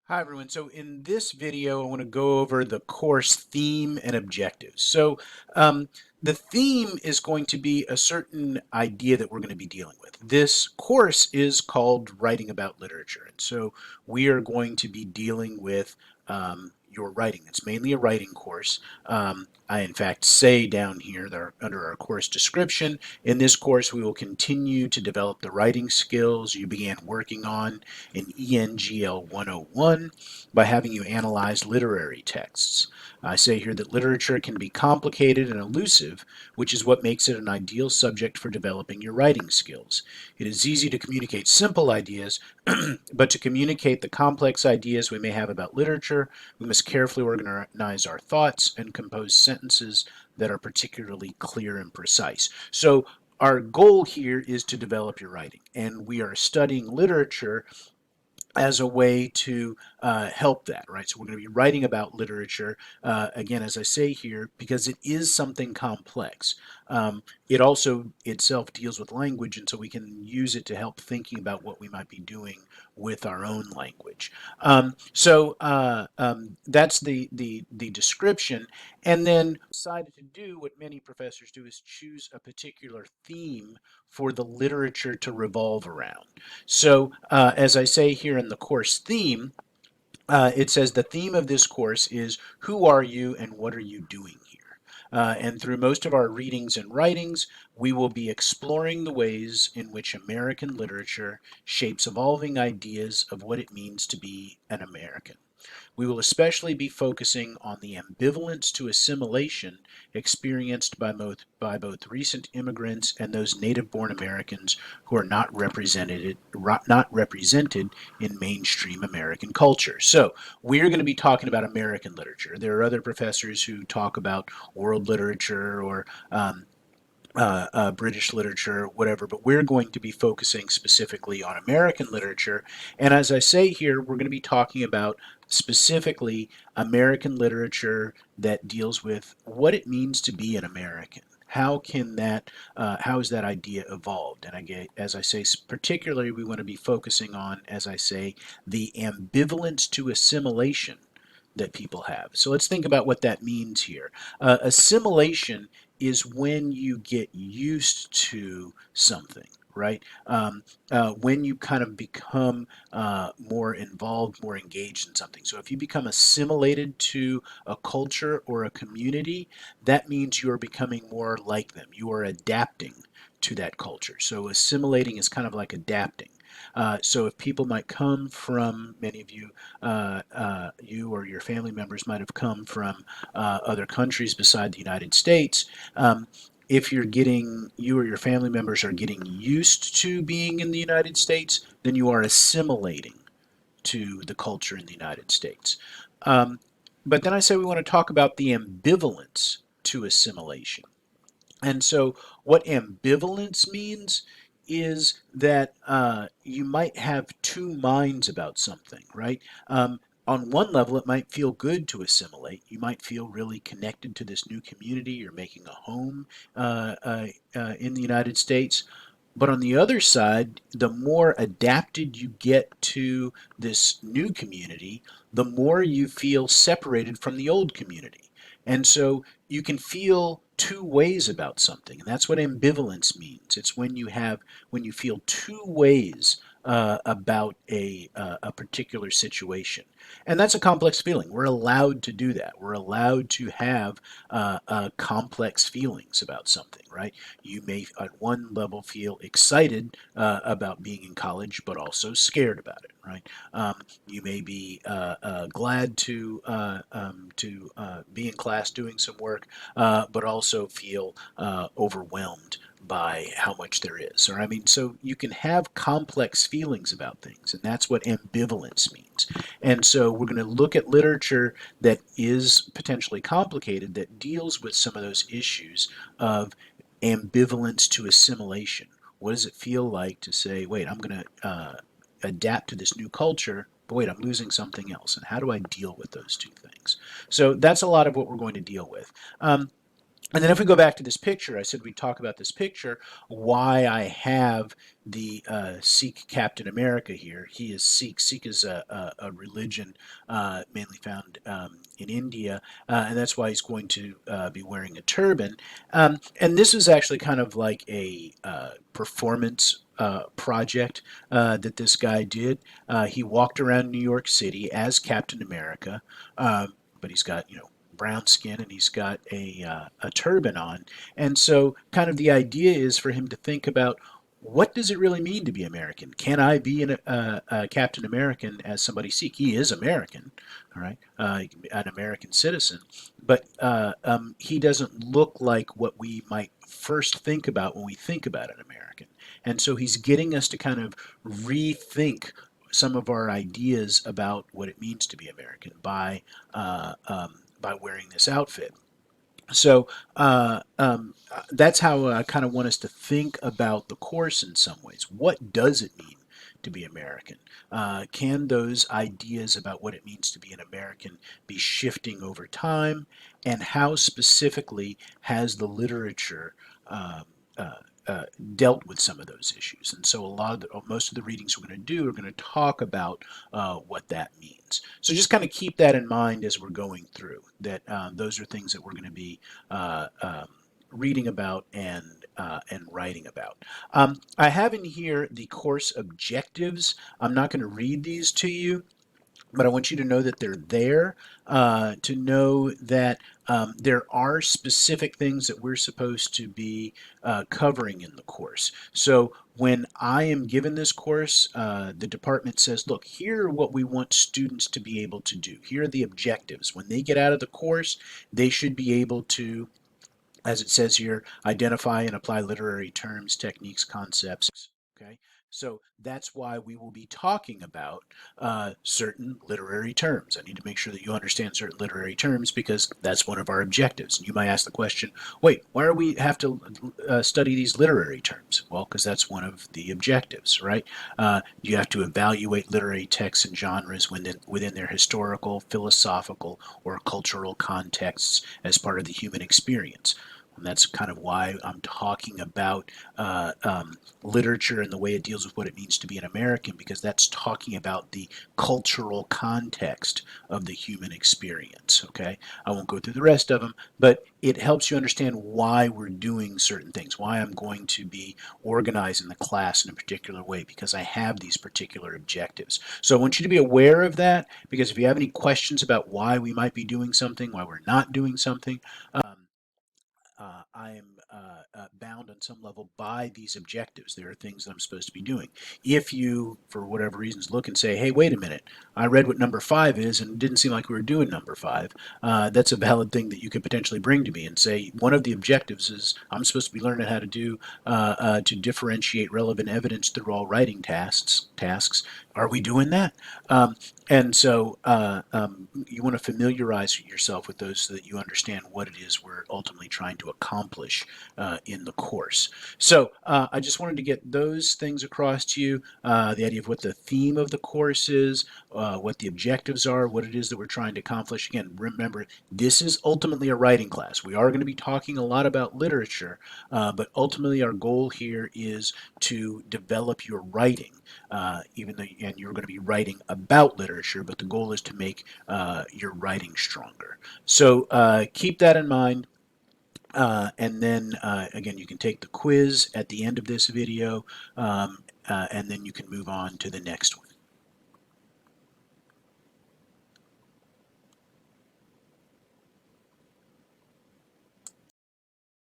Hi everyone. So in this video, I want to go over the course theme and objectives. So the theme is going to be a certain idea that we're going to be dealing with. This course is called Writing About Literature. And so we are going to be dealing with your writing. It's mainly a writing course. I, in fact, say down here there, under our course description, in this course we will continue to develop the writing skills you began working on in ENGL 101 by having you analyze literary texts. I say here that literature can be complicated and elusive, which is what makes it an ideal subject for developing your writing skills. It is easy to communicate simple ideas, but to communicate the complex ideas we may have about literature, we must carefully organize our thoughts and compose sentences that are particularly clear and precise. So our goal here is to develop your writing, and we are studying literature as a way to help that, right? So we're going to be writing about literature, again, as I say here, because it is something complex. It also itself deals with language, and so we can use it to help thinking about what we might be doing with our own language. That's the description, and then decided to do what many professors do is choose a particular theme for the literature to revolve around. So as I say here in the course theme, it says the theme of this course is who are you and what are you doing here? And through most of our readings and writings, we will be exploring the ways in which American literature shapes evolving ideas of what it means to be an American. We will especially be focusing on the ambivalence to assimilation experienced by both recent immigrants and those native-born Americans who are not represented in mainstream American culture. So we're going to be talking about American literature. There are other professors who talk about world literature or British literature, whatever, but we're going to be focusing specifically on American literature. And as I say here, we're going to be talking about specifically American literature that deals with what it means to be an American. How has that idea evolved? And as I say, particularly, we want to be focusing on, as I say, the ambivalence to assimilation that people have. So let's think about what that means here. Assimilation is when you get used to something, right? When you kind of become more involved, more engaged in something. So if you become assimilated to a culture or a community, that means you are becoming more like them. You are adapting to that culture. So assimilating is kind of like adapting. So if people might come from, many of you, you or your family members might have come from other countries beside the United States, if you or your family members are getting used to being in the United States, then you are assimilating to the culture in the United States. Um, but then I say we want to talk about the ambivalence to assimilation. And so, what ambivalence means is that you might have two minds about something, right? On one level, it might feel good to assimilate. You might feel really connected to this new community. You're making a home in the United States. But on the other side, the more adapted you get to this new community, the more you feel separated from the old community. And so you can feel two ways about something. And that's what ambivalence means. It's when you feel two ways about a particular situation. And that's a complex feeling. We're allowed to do that. We're allowed to have complex feelings about something, right? You may, at one level, feel excited about being in college, but also scared about it, right? You may be glad to be in class doing some work, but also feel overwhelmed by how much there is. Or I mean, so you can have complex feelings about things, and that's what ambivalence means. And so we're going to look at literature that is potentially complicated, that deals with some of those issues of ambivalence to assimilation. What does it feel like to say, wait, I'm going to adapt to this new culture, but wait, I'm losing something else? And how do I deal with those two things? So that's a lot of what we're going to deal with. And then if we go back to this picture, I said we'd talk about this picture, why I have the Sikh Captain America here. He is Sikh. Sikh is a religion mainly found in India, and that's why he's going to be wearing a turban. And this is actually kind of like a performance project that this guy did. He walked around New York City as Captain America, but he's got, brown skin, and he's got a turban on. And so, kind of the idea is for him to think about, what does it really mean to be American? Can I be a Captain American as somebody Sikh? He is American, all right, an American citizen, but he doesn't look like what we might first think about when we think about an American. And so he's getting us to kind of rethink some of our ideas about what it means to be American by wearing this outfit. So that's how I kind of want us to think about the course in some ways. What does it mean to be American? Can those ideas about what it means to be an American be shifting over time? And how specifically has the literature um, uh, dealt with some of those issues? And so most of the readings we're going to do are going to talk about what that means. So just kind of keep that in mind as we're going through, that those are things that we're going to be reading about and writing about. I have in here the course objectives. I'm not going to read these to you, but I want you to know that they're there, to know that there are specific things that we're supposed to be covering in the course. So when I am given this course, the department says, look, here are what we want students to be able to do. Here are the objectives. When they get out of the course, they should be able to, as it says here, identify and apply literary terms, techniques, concepts. Okay, so that's why we will be talking about certain literary terms. I need to make sure that you understand certain literary terms because that's one of our objectives. And you might ask the question, wait, why do we have to study these literary terms? Well, because that's one of the objectives, right? You have to evaluate literary texts and genres within their historical, philosophical, or cultural contexts as part of the human experience. And that's kind of why I'm talking about literature and the way it deals with what it means to be an American, because that's talking about the cultural context of the human experience. Okay, I won't go through the rest of them, but it helps you understand why we're doing certain things, why I'm going to be organizing the class in a particular way, because I have these particular objectives. So I want you to be aware of that, because if you have any questions about why we might be doing something, why we're not doing something, I am bound on some level by these objectives. There are things that I'm supposed to be doing. If you, for whatever reasons, look and say, hey, wait a minute, I read what number 5 is and it didn't seem like we were doing number 5, that's a valid thing that you could potentially bring to me and say, one of the objectives is I'm supposed to be learning how to do, to differentiate relevant evidence through all writing tasks. Are we doing that? And so you want to familiarize yourself with those so that you understand what it is we're ultimately trying to accomplish in the course. So I just wanted to get those things across to you, the idea of what the theme of the course is, what the objectives are, what it is that we're trying to accomplish. Again, remember, this is ultimately a writing class. We are going to be talking a lot about literature, but ultimately our goal here is to develop your writing, even though and you're going to be writing about literature, but the goal is to make your writing stronger. So keep that in mind. And then again, you can take the quiz at the end of this video, and then you can move on to the next one.